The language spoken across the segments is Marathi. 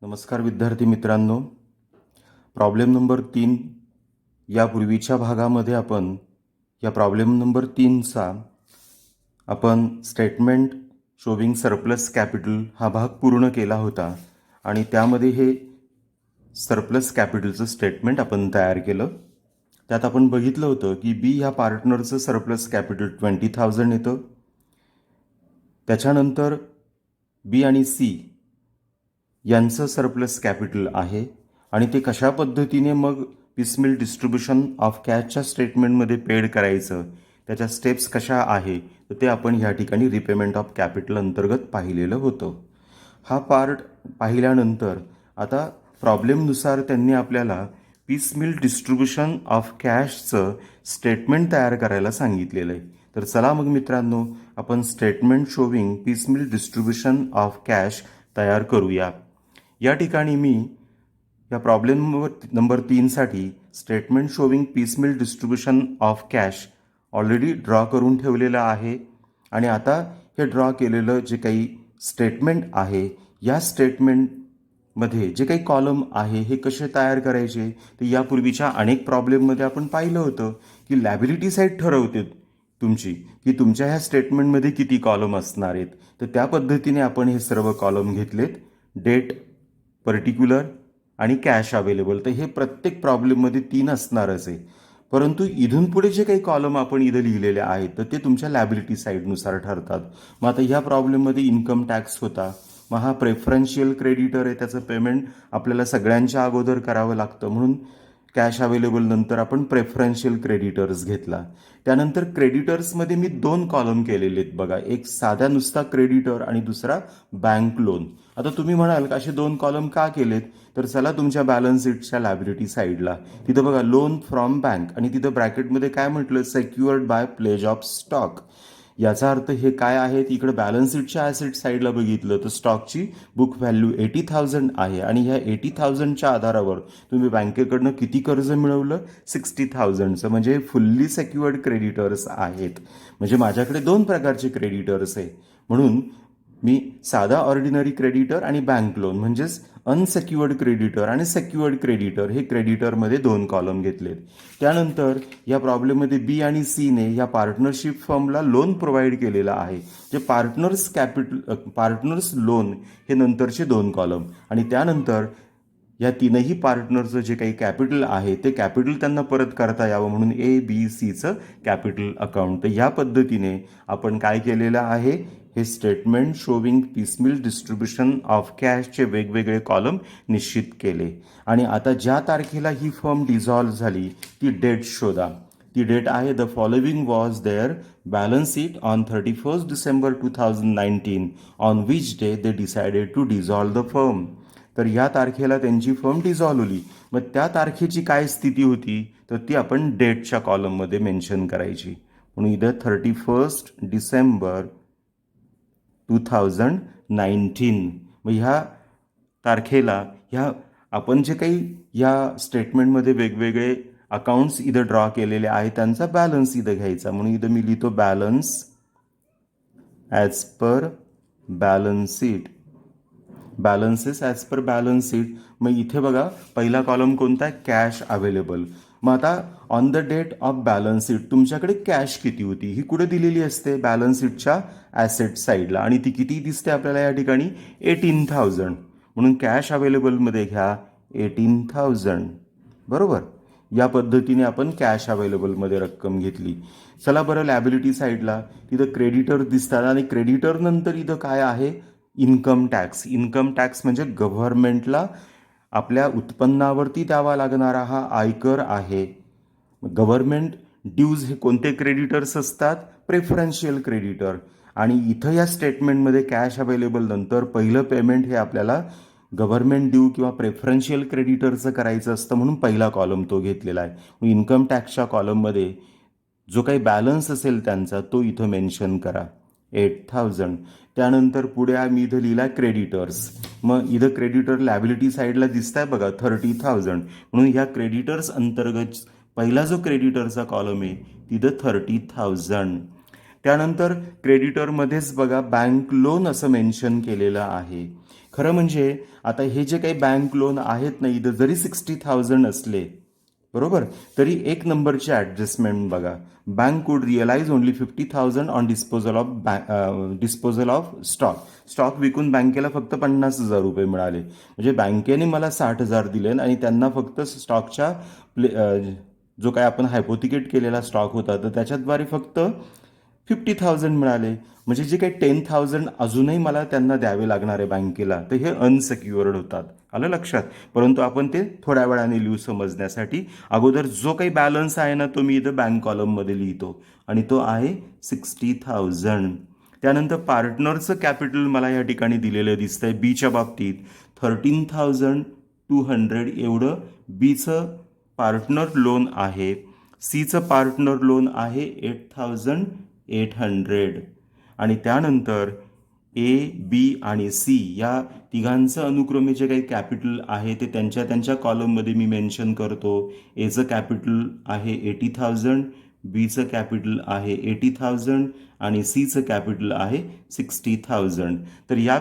नमस्कार विद्यार्थी मित्रांनो. प्रॉब्लेम नंबर 3 यापूर्वीच्या भागामध्ये आपण या प्रॉब्लेम नंबर 3चा आपण स्टेटमेंट शोविंग सरप्लस कॅपिटल हा भाग पूर्ण केला होता आणि त्यामध्ये हे सरप्लस कॅपिटलचं स्टेटमेंट आपण तयार केलं. त्यात आपण बघितलं होतं की बी ह्या पार्टनरचं सरप्लस कॅपिटल 20,000 येतं. त्याच्यानंतर बी आणि सी यांचं सरप्लस कॅपिटल आहे आणि ते कशा पद्धतीने मग पिसमिल डिस्ट्रीब्युशन ऑफ कॅशच्या स्टेटमेंटमध्ये पेड करायचं, त्याच्या स्टेप्स कशा आहे, तर ते आपण ह्या ठिकाणी रिपेमेंट ऑफ कॅपिटल अंतर्गत पाहिलेलं होतं. हा पार्ट पाहिल्यानंतर आता प्रॉब्लेमनुसार त्यांनी आपल्याला पिसमिल डिस्ट्रीब्युशन ऑफ कॅशचं स्टेटमेंट तयार करायला सांगितलेलं आहे. तर चला मग मित्रांनो, आपण statement showing piecemeal distribution of cash तयार करूया. या ठिकाणी मी या प्रॉब्लेम नंबर 3साठी statement showing piecemeal distribution of cash already draw करून ठेवलेलं आहे आणि आता हे ड्रॉ केलेलं जे काही स्टेटमेंट आहे, या स्टेटमेंटमध्ये जे काही कॉलम आहे हे कसे तयार करायचे, तर यापूर्वीच्या अनेक प्रॉब्लेममध्ये आपण पाहिलं होतं की लॅबिलिटी साईड ठरवते तुमची की तुमच्या ह्या स्टेटमेंटमध्ये किती कॉलम असणार आहेत. तर त्या पद्धतीने आपण हे सर्व कॉलम घेतलेत, डेट, पर्टिक्युलर आणि कॅश अवेलेबल. तर हे प्रत्येक प्रॉब्लेममध्ये 3 असणारच आहे. परंतु इथून पुढे जे काही कॉलम आपण इथं लिहिलेले आहेत तर ते तुमच्या लॅबिलिटी साईडनुसार ठरतात. मग आता ह्या प्रॉब्लेममध्ये इन्कम टॅक्स होता. मग हा प्रेफरन्शियल क्रेडिटर आहे, त्याचं पेमेंट आपल्याला सगळ्यांच्या अगोदर करावं लागतं, म्हणून कॅश अवेलेबल नंतर आपण प्रेफरन्शियल क्रेडिटर्स घेतला. त्यानंतर क्रेडिटर्समध्ये मी 2 कॉलम केलेले आहेत बघा, एक साधा नुसता क्रेडिटर आणि दुसरा बँक लोन. आता तुम्ही म्हणाल का असे 2 कॉलम का केलेत, तर चला तुमच्या बॅलन्स शीटच्या लायबिलिटी साईडला तिथं बघा लोन फ्रॉम बँक आणि तिथं ब्रॅकेटमध्ये काय म्हटलं, secured by pledge of stock. याचा अर्थ हे काय आहे, इकडे बॅलन्स शीटच्या ॲसेट साईडला बघितलं तर स्टॉकची बुक व्हॅल्यू 80,000 आहे आणि ह्या 80,000च्या आधारावर तुम्ही बँकेकडनं किती कर्ज मिळवलं, 60,000चं, म्हणजे फुल्ली सेक्युअर्ड क्रेडिटर्स आहेत. म्हणजे माझ्याकडे 2 प्रकारचे क्रेडिटर्स आहे, म्हणून मी साधा ऑर्डिनरी क्रेडिटर आणि बँक लोन म्हणजेच अनसेक्युअर्ड क्रेडिटर आणि सेक्युअर्ड क्रेडिटर हे क्रेडिटरमध्ये 2 कॉलम घेतलेत. त्यानंतर या प्रॉब्लेममध्ये बी आणि सीने या पार्टनरशिप फर्मला लोन प्रोव्हाइड केलेलं आहे, जे पार्टनर्स लोन हे नंतरचे 2 कॉलम. आणि त्यानंतर या 3ही पार्टनरचं जे काही कॅपिटल आहे ते कॅपिटल त्यांना परत करता यावं म्हणून ABCचं कॅपिटल अकाउंट. तर या पद्धतीने आपण काय केलेलं आहे, हे statement showing piecemeal distribution of कॅशचे वेगवेगळे कॉलम निश्चित केले. आणि आता ज्या तारखेला ही फर्म डिझॉल्व्ह झाली ती डेट शोधा. ती डेट आहे, the following was there balance sheet on 31 December 2019 on which day they decided to dissolve the firm. तर या तारखेला त्यांची फर्म डिझॉल्व्ह होली. मग त्या तारखेची काय स्थिती होती, तर ती आपण डेटच्या कॉलममध्ये मेन्शन करायची. म्हणून इथं 31 डिसेंबर 2019. मग ह्या तारखेला ह्या आपण जे काही या स्टेटमेंटमध्ये वेगवेगळे अकाउंट्स इथं ड्रॉ केलेले आहेत त्यांचा बॅलन्स इथं घ्यायचा. म्हणून इथं मी लिहितो balance as per balance sheet, balances as per balance sheet. मग इथे बघा पहिला कॉलम कोणता आहे, कॅश अवेलेबल. मग आता on the date of balance sheet तुमच्याकडे कॅश किती होती ही कुठे दिलेली असते, बॅलन्स शीटच्या ॲसेट साईडला, आणि ती किती दिसते आपल्याला या ठिकाणी, 18,000. म्हणून कॅश अवेलेबलमध्ये घ्या 18,000, बरोबर. या पद्धतीने आपण कॅश अवेलेबलमध्ये रक्कम घेतली. चला बरं, लॅबिलिटी साईडला तिथं क्रेडिटर दिसतात आणि क्रेडिटर नंतर इथं काय आहे, इन्कम टॅक्स. इन्कम टॅक्स म्हणजे गव्हर्नमेंटला आपल्या उत्पन्नावरती द्यावा लागणारा हा आयकर आहे. गव्हर्नमेंट ड्यूज हे कोणते क्रेडिटर्स असतात, प्रेफरन्शियल क्रेडिटर. आणि इथं या स्टेटमेंटमध्ये कॅश अवेलेबल नंतर पहिलं पेमेंट हे आपल्याला गव्हर्नमेंट ड्यू किंवा प्रेफरन्शियल क्रेडिटरचं करायचं असतं, म्हणून पहिला कॉलम तो घेतलेला आहे. इन्कम टॅक्सच्या कॉलममध्ये जो काही बॅलन्स असेल त्यांचा तो इथं मेन्शन करा, 8,000. त्यानंतर पुढे मी इथं लिहिला क्रेडिटर्स. मग इथं क्रेडिटर लॅबिलिटी साईडला दिसत आहे बघा 30,000. म्हणून ह्या क्रेडिटर्स अंतर्गत पहिला जो क्रेडिटरचा कॉलम आहे तिथं 30,000. त्यानंतर क्रेडिटरमध्येच बघा बँक लोन असं मेन्शन केलेलं आहे. खरं म्हणजे आता हे जे काही बँक लोन आहेत ना, इथं जरी 60,000 असले, बरोबर, तरी एक नंबरची ॲडजस्टमेंट बघा. Bank would realise only 50,000 on disposal of stock. Stock विकून बँकेला फक्त 50,000 रुपये मिळाले. म्हणजे बँकेने मला 60,000 दिले आणि त्यांना फक्त स्टॉकच्या जो काय आपण हायपोथिकेट केलेला स्टॉक होता तर त्याच्याद्वारे फक्त 50,000 मिळाले. म्हणजे जे काही 10,000 अजूनही मला त्यांना द्यावे लागणार आहे बँकेला, तर हे अनसेक्युअर्ड होतात. आलं लक्षात? परंतु आपण ते थोड्या वेळाने लिहू समजण्यासाठी. अगोदर जो काही बॅलन्स आहे ना, तो मी इथं बँक कॉलममध्ये लिहितो आणि तो आहे 60,000. त्यानंतर पार्टनरचं कॅपिटल मला या ठिकाणी दिलेलं दिसतंय. बीच्या बाबतीत 13,200 एवढं बीचं पार्टनर लोन आहे. सीचं पार्टनर लोन आहे 8,800 आणि त्यानंतर ए, बी आणि सी या तिघांचं अनुक्रमे जे काही कॅपिटल आहे ते त्यांच्या त्यांच्या कॉलममध्ये मी मेन्शन करतो. एचं कॅपिटल आहे 80,000, बीचं कॅपिटल आहे 80,000 आणि सीचं कॅपिटल आहे 60,000. तर या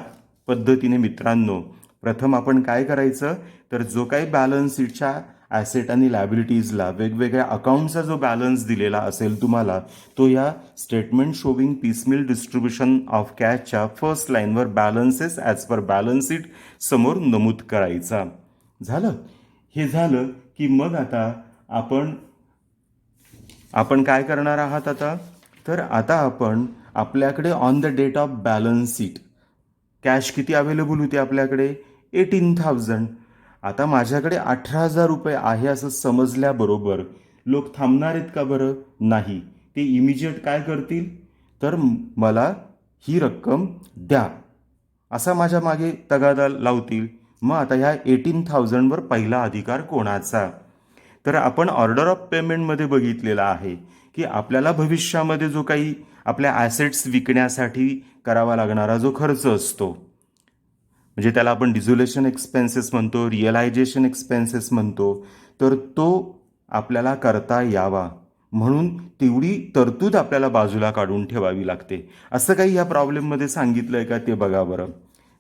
पद्धतीने मित्रांनो, प्रथम आपण काय करायचं, तर जो काही बॅलन्स शीटच्या ॲसेट आणि लायबिलिटीजला वेगवेगळ्या अकाउंटचा जो बॅलन्स दिलेला असेल तुम्हाला, तो या statement showing piecemeal distribution of कॅशच्या फर्स्ट लाईनवर balances as per balance sheet समोर नमूद करायचा. झालं? हे झालं की मग आता आपण काय करणार आहात आता, तर आता आपण आपल्याकडे on the date of balance sheet cash किती अवेलेबल होती आपल्याकडे, 18,000. आता माझ्याकडे 18,000 रुपये आहे असं समजल्याबरोबर लोक थांबणार आहेत का बरं? नाही. ते इमिजिएट काय करतील, तर मला ही रक्कम द्या असा माझ्या मागे तगादा लावतील. मग आता ह्या 18,000वर पहिला अधिकार कोणाचा? तर आपण ऑर्डर ऑफ पेमेंटमध्ये बघितलेला आहे की आपल्याला भविष्यामध्ये जो काही आपल्या ॲसेट्स विकण्यासाठी करावा लागणारा जो खर्च असतो, म्हणजे त्याला आपण डिझोल्युशन एक्सपेन्सेस म्हणतो, रिअलायझेशन एक्सपेन्सेस म्हणतो, तर तो आपल्याला करता यावा म्हणून तेवढी तरतूद आपल्याला बाजूला काढून ठेवावी लागते. असं काही या प्रॉब्लेममध्ये सांगितलं आहे का ते बघा बरं.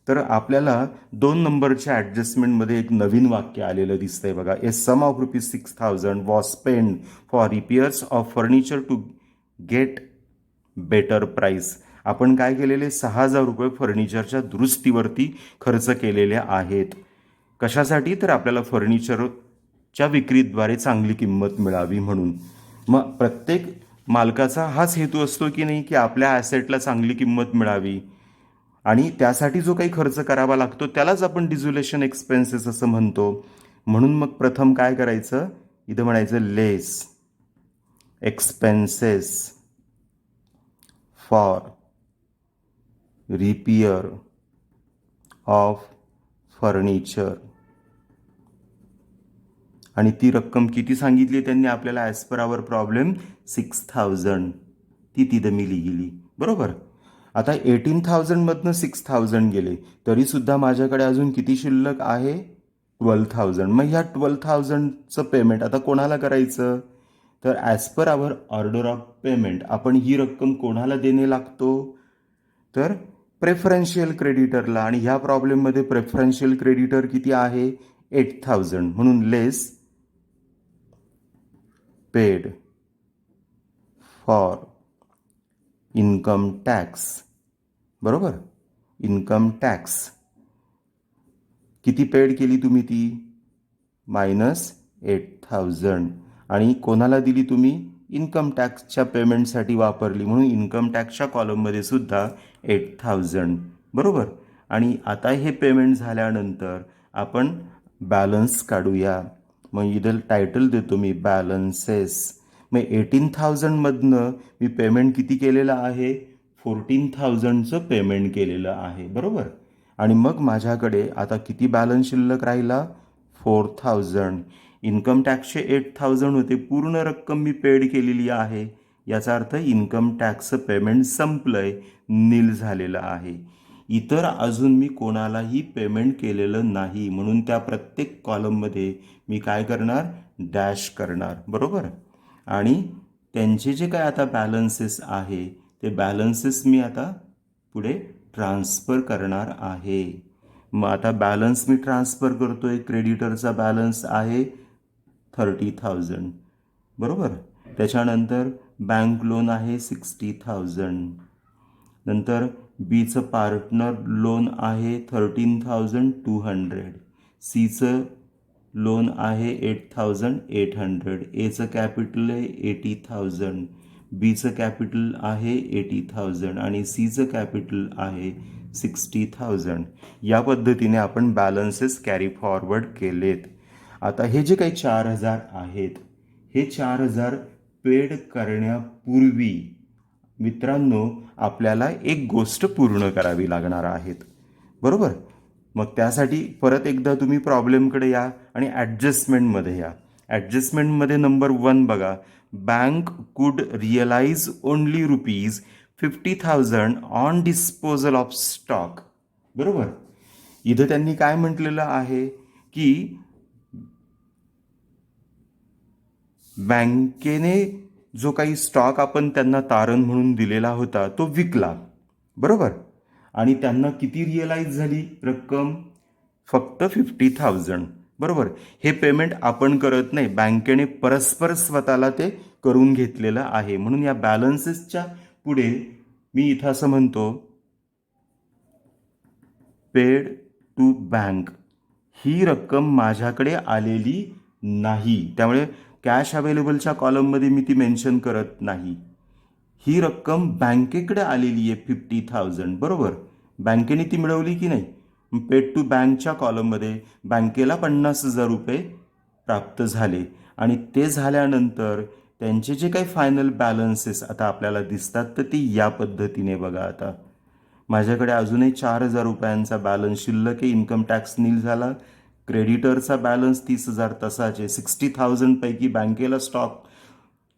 तर आपल्याला 2 नंबरच्या ॲडजस्टमेंटमध्ये एक नवीन वाक्य आलेलं दिसतंय बघा. A sum of ₹6,000 was spend for repairs of furniture to get better price. आपण काय केलेले, 6,000 रुपये फर्निचरच्या दुरुस्तीवरती खर्च केलेले आहेत. कशासाठी, तर आपल्याला फर्निचरच्या विक्रीद्वारे चांगली किंमत मिळावी म्हणून. मग प्रत्येक मालकाचा हाच हेतू असतो की नाही, की आपल्या ॲसेटला चांगली किंमत मिळावी आणि त्यासाठी जो काही खर्च करावा लागतो त्यालाच आपण डिझोल्युशन एक्सपेन्सेस असं म्हणतो. म्हणून मग प्रथम काय करायचं, इथं म्हणायचं less expenses for repair of furniture आणि ती रक्कम किती सांगितली त्यांनी आपल्याला, ॲज पर आवर प्रॉब्लेम 6,000. ती तिथं मी लिहिली, बरोबर. आता 18,000मधनं 6,000 गेले तरीसुद्धा माझ्याकडे अजून किती शिल्लक आहे, 12,000. मग ह्या 12,000चं पेमेंट आता कोणाला करायचं, तर as per hour order of payment आपण ही रक्कम कोणाला देणे लागतो, तर प्रेफरन्शियल क्रेडिटरला. आणि ह्या प्रॉब्लेममध्ये प्रेफरन्शियल क्रेडिटर किती आहे, 8,000. म्हणून लेस पेड फॉर इन्कम टॅक्स, बरोबर. इन्कम टॅक्स किती पेड केली तुम्ही, ती -8,000. आणि कोणाला दिली तुम्ही, इन्कम टॅक्सच्या पेमेंटसाठी वापरली म्हणून इन्कम टॅक्सच्या कॉलममध्ये सुद्धा 8,000, बरोबर. आणि आता हे पेमेंट झाल्यानंतर आपण बॅलन्स काढूया. मग इथं टायटल देतो मी बॅलन्सेस. मग 18,000मधनं मी पेमेंट किती केलेलं आहे, 14,000चं पेमेंट केलेलं आहे, बरोबर. आणि मग माझ्याकडे आता किती बॅलन्स शिल्लक राहिला, 4,000. इन्कम टॅक्सचे 8,000 होते, पूर्ण रक्कम मी पेड केलेली आहे. याचा अर्थ इन्कम टॅक्सचं पेमेंट संपलंय, नील झालेलं आहे. इतर अजून मी कोणालाही पेमेंट केलेलं नाही म्हणून त्या प्रत्येक कॉलममध्ये मी काय करणार, डॅश करणार, बरोबर. आणि त्यांचे जे काय आता बॅलन्सेस आहे ते बॅलन्सेस मी आता पुढे ट्रान्सफर करणार आहे. मग आता बॅलन्स मी ट्रान्सफर करतोय. क्रेडिटरचा बॅलन्स आहे 30,000 बरोबर. त्याच्यानंतर बँक लोन आहे 60,000. नंतर बीचं पार्टनर लोन आहे 13,200. सीचं लोन आहे 8,800. एचं कॅपिटल आहे 80,000. बीचं कॅपिटल आहे 80,000 आणि सीचं कॅपिटल आहे 60,000. या पद्धतीने आपण बॅलन्सेस कॅरी फॉरवर्ड केलेत. आता हे जे काही 4,000 आहेत, हे 4,000 पेड करण्यापूर्वी मित्रांनो आपल्याला एक गोष्ट पूर्ण करावी लागणार आहेत बरोबर. मग त्यासाठी परत एकदा तुम्ही प्रॉब्लेमकडे या आणि ॲडजस्टमेंटमध्ये या. ॲडजस्टमेंटमध्ये नंबर 1 बघा, bank could realise only ₹50,000 on disposal of stock बरोबर. इथं त्यांनी काय म्हटलेलं आहे की बँकेने जो काही स्टॉक आपण त्यांना तारण म्हणून दिलेला होता तो विकला बरोबर. आणि त्यांना किती रिअलाइज झाली रक्कम? फक्त 50,000 बरोबर. हे पेमेंट आपण करत नाही, बँकेने परस्पर स्वतःला ते करून घेतलेलं आहे. म्हणून या बॅलन्सेसच्या पुढे मी इथं असं म्हणतो, पेड टू बँक. ही रक्कम माझ्याकडे आलेली नाही, त्यामुळे कॅश अवेलेबलच्या कॉलममध्ये मी ती मेन्शन करत नाही. ही रक्कम बँकेकडे आलेली आहे 50,000 बरोबर. बँकेने ती मिळवली की नाही. पेड टू बँकच्या कॉलममध्ये बँकेला 50,000 रुपये प्राप्त झाले आणि ते झाल्यानंतर त्यांचे जे काही फायनल बॅलन्सेस आता आपल्याला दिसतात तर ती या पद्धतीने बघा. आता माझ्याकडे अजूनही 4,000 रुपयांचा बॅलन्स शिल्लक आहे. इन्कम टॅक्स नील झाला. क्रेडिटरचा बॅलन्स 30,000 तसाचे. 60,000 पैकी बँकेला स्टॉक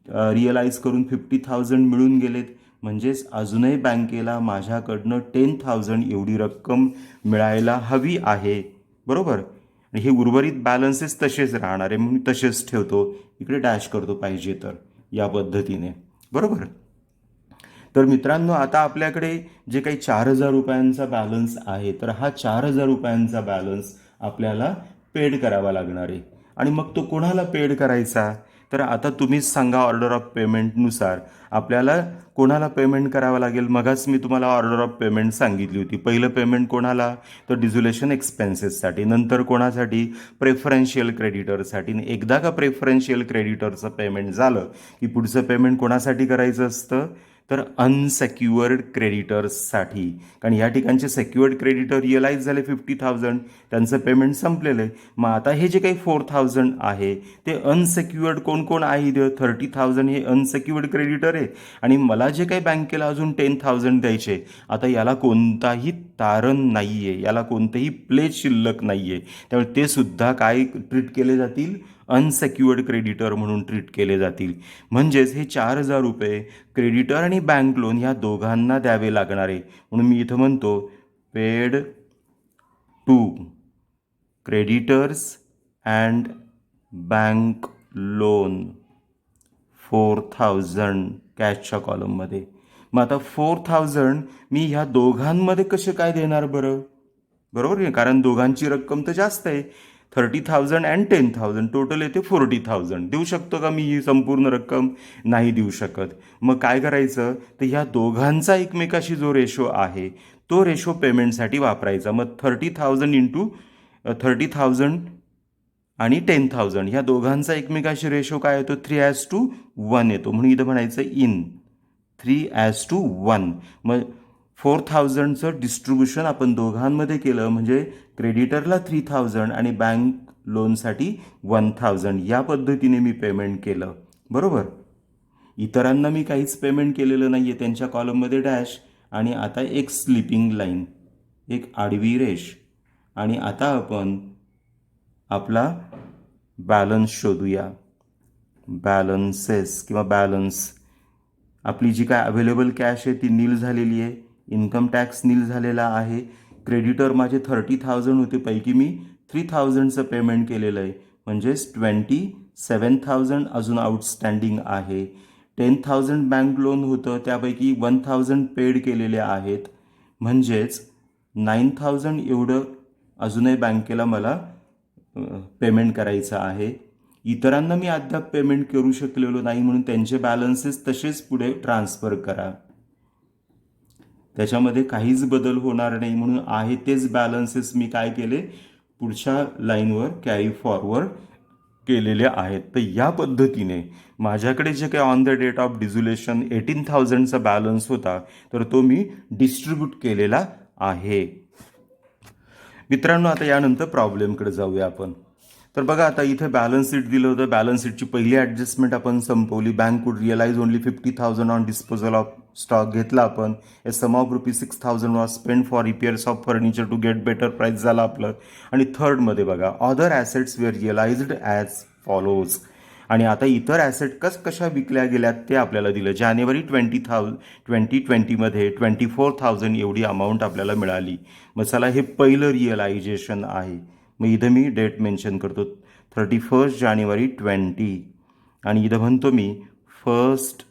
रिअलाइज करून 50,000 मिळून गेलेत. म्हणजेच अजूनही बँकेला माझ्याकडनं 10,000 एवढी रक्कम मिळायला हवी आहे बरोबर. हे उर्वरित बॅलन्सेस तसेच राहणार आहे म्हणून तसेच ठेवतो. इकडे डॅश करतो पाहिजे तर या पद्धतीने बरोबर. तर मित्रांनो आता आपल्याकडे जे काही 4,000 रुपयांचा बॅलन्स आहे तर हा 4,000 रुपयांचा बॅलन्स आपल्याला पेड करावा लागणार आहे. आणि मग तो कोणाला पेड करायचा? तर आता तुम्हीच सांगा. ऑर्डर ऑफ पेमेंटनुसार आपल्याला कोणाला पेमेंट करावं लागेल? मगाच मी तुम्हाला ऑर्डर ऑफ पेमेंट सांगितली होती. पहिलं पेमेंट कोणाला? तर डिझोल्युशन एक्सपेन्सेससाठी. नंतर कोणासाठी? प्रेफरन्शियल क्रेडिटरसाठी. एकदा का प्रेफरन्शियल क्रेडिटरचं पेमेंट झालं की पुढचं पेमेंट कोणासाठी करायचं असतं? तर अनसेक्युअर्ड क्रेडिटर्ससाठी. कारण या ठिकाणचे सेक्युअर्ड क्रेडिटर रिअलाइज झाले 50,000, त्यांचं पेमेंट संपलेलं आहे. मग आता हे जे काही 4,000 आहे ते अनसेक्युअर्ड कोण कोण आहे? 30,000 हे अनसेक्युअर्ड क्रेडिटर आहे आणि मला जे काही बँकेला अजून 10,000 द्यायचे, आता याला कोणताही तारण नाही आहे, याला कोणतेही प्लेज शिल्लक नाही आहे. त्यामुळे ते सुद्धा काय ट्रीट केले जातील? अनसेक्युअर्ड क्रेडिटर म्हणून ट्रीट केले जातील. म्हणजेच हे 4,000 रुपये क्रेडिटर आणि बँक लोन ह्या दोघांना द्यावे लागणार आहे. म्हणून मी इथं म्हणतो paid to creditors and bank loan 4,000 कॅशच्या कॉलममध्ये. मग आता 4,000 मी ह्या दोघांमध्ये कसे काय देणार बरं? बरोबर आहे, कारण दोघांची रक्कम तर जास्त आहे. 30,000 अँड 10,000 टोटल येते 40,000. देऊ शकतो का मी ही संपूर्ण रक्कम? नाही देऊ शकत. मग काय करायचं? तर ह्या दोघांचा एकमेकाशी जो रेशो आहे तो रेशो पेमेंटसाठी वापरायचा. मग 30,000 इंटू 30,000 आणि 10,000 ह्या दोघांचा एकमेकाशी रेशो काय येतो? 3:1 येतो. म्हणून इथं म्हणायचं इन 3:1. मग 4,000चं डिस्ट्रीब्युशन आपण दोघांमध्ये केलं म्हणजे क्रेडिटरला 3,000 आणि बँक लोनसाठी 1,000 या पद्धतीने मी पेमेंट केलं बरोबर. इतरांना मी काहीच पेमेंट केलेलं नाही आहे. त्यांच्या कॉलममध्ये डॅश आणि आता एक स्लिपिंग लाईन, एक आडवी रेष. आणि आता आपण आपला बॅलन्स शोधूया. बॅलन्सेस किंवा बॅलन्स. आपली जी काय अवेलेबल कॅश आहे ती नील झालेली आहे. इन्कम टॅक्स नील झालेला आहे. क्रेडिटर माझे 30,000 होते, पैकी मी 3,000चं पेमेंट केलेलं आहे. म्हणजेच 27,000 अजून आउटस्टँडिंग आहे. 10,000 बँक लोन होतं, त्यापैकी 1,000 पेड केलेले आहेत. म्हणजेच 9,000 एवढं अजूनही बँकेला मला पेमेंट करायचं आहे. इतरांना मी अद्याप पेमेंट करू शकलेलो नाही म्हणून त्यांचे बॅलन्सेस तसेच पुढे ट्रान्सफर करा. त्याच्यामध्ये काहीच बदल होणार नाही म्हणून आहे तेच बॅलन्सेस मी काय केले, पुढच्या लाईनवर कॅरी फॉरवर्ड केलेले आहेत. तर या पद्धतीने माझ्याकडे जे काही on the date of dissolution 18,000चा बॅलन्स होता तर तो मी डिस्ट्रीब्यूट केलेला आहे. मित्रांनो, आता यानंतर प्रॉब्लेमकडे जाऊया आपण. तर बघा, आता इथे बॅलन्स शीट दिलं होतं. बॅलन्स शीटची पहिली ॲडजस्टमेंट आपण संपवली. Bank could realise only 50,000 on disposal of stock घेतला आपण. A sum of ₹6,000 was spend for repairs of furniture to get better price झालं आपलं. आणि थर्डमध्ये बघा, other assets were realised as follows. आणि आता इतर ॲसेट कशा विकल्या गेल्यात ते आपल्याला दिलं. जानेवारी 2020मध्ये 24,000 एवढी अमाऊंट आपल्याला मिळाली. मग चला, हे पहिलं रिअलायझेशन आहे. मग इथं मी डेट मेन्शन करतो 31 जानेवारी 20 आणि इथं म्हणतो मी फर्स्ट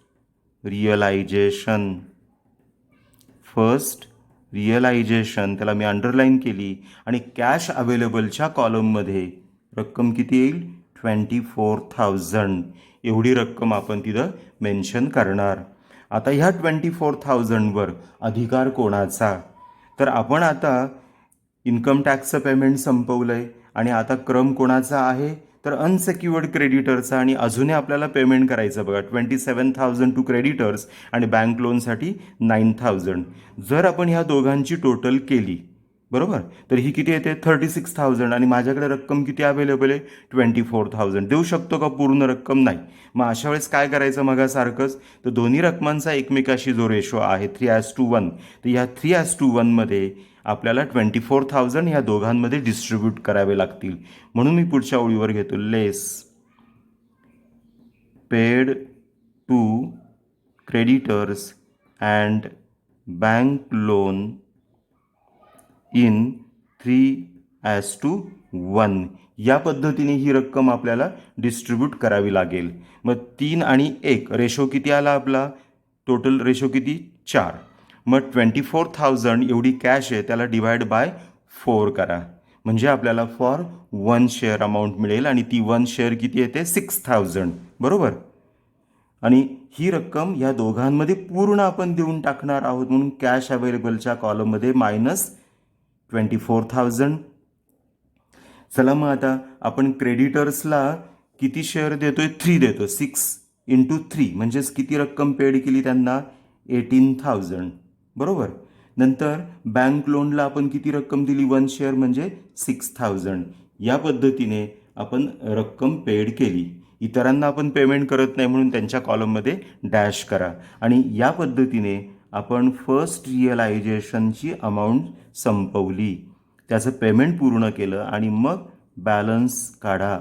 रिअलायझेशन त्याला मी अंडरलाईन केली. आणि कॅश अवेलेबलच्या कॉलममध्ये रक्कम किती येईल, 24,000 एवढी रक्कम आपण तिथं मेन्शन करणार. आता ह्या 24,000वर अधिकार कोणाचा, तर आपण आता इन्कम टॅक्सचं पेमेंट संपवलं आहे आणि आता क्रम कोणाचा आहे, तर अनसेक्युअर्ड क्रेडिटरचा. आणि अजूनही आपल्याला पेमेंट करायचं बघा, 27,000 टू क्रेडिटर्स आणि बँक लोनसाठी 9,000. जर आपण ह्या दोघांची टोटल केली, बरोबर, तर ही किती येते, 36,000. आणि माझ्याकडे रक्कम किती अवेलेबल आहे, 24,000. देऊ शकतो का पूर्ण रक्कम, नाही. मग अशा वेळेस काय करायचं, मगासारखंच, तर दोन्ही रकमांचा एकमेकाशी जो रेशो आहे 3:1, तर ह्या 3:1मध्ये आपल्याला 24,000 ह्या दोघांमध्ये डिस्ट्रीब्यूट करावे लागतील. म्हणून मी पुढच्या ओळीवर घेतो, less paid to creditors and bank loan in 3:1. या पद्धतीने ही रक्कम आपल्याला डिस्ट्रीब्यूट करावी लागेल. मग 3 आणि 1 रेशो किती आला आपला, टोटल रेशो किती, 4. मग 24,000 एवढी कॅश आहे, त्याला डिवाइड बाय 4 करा, म्हणजे आपल्याला फॉर 1 शेअर अमाऊंट मिळेल. आणि ती 1 शेअर किती येते, 6,000, बरोबर. आणि ही रक्कम या दोघांमध्ये पूर्ण आपण देऊन टाकणार आहोत म्हणून कॅश अवेलेबलच्या कॉलममध्ये -24,000. चला, मग आता आपण क्रेडिटर्सला किती शेअर देतोय, 3 देतो. 6 × 3 म्हणजेच किती रक्कम पेड केली त्यांना, 18,000, बरोबर. नंतर बँक लोनला आपण किती रक्कम दिली, 1 शेअर म्हणजे 6,000. या पद्धतीने आपण रक्कम पेड केली. इतरांना आपण पेमेंट करत नाही म्हणून त्यांच्या कॉलममध्ये डॅश करा. आणि या पद्धतीने आपण फर्स्ट रिअलायझेशनची अमाऊंट संपवली, त्याचं पेमेंट पूर्ण केलं आणि मग बॅलन्स काढा,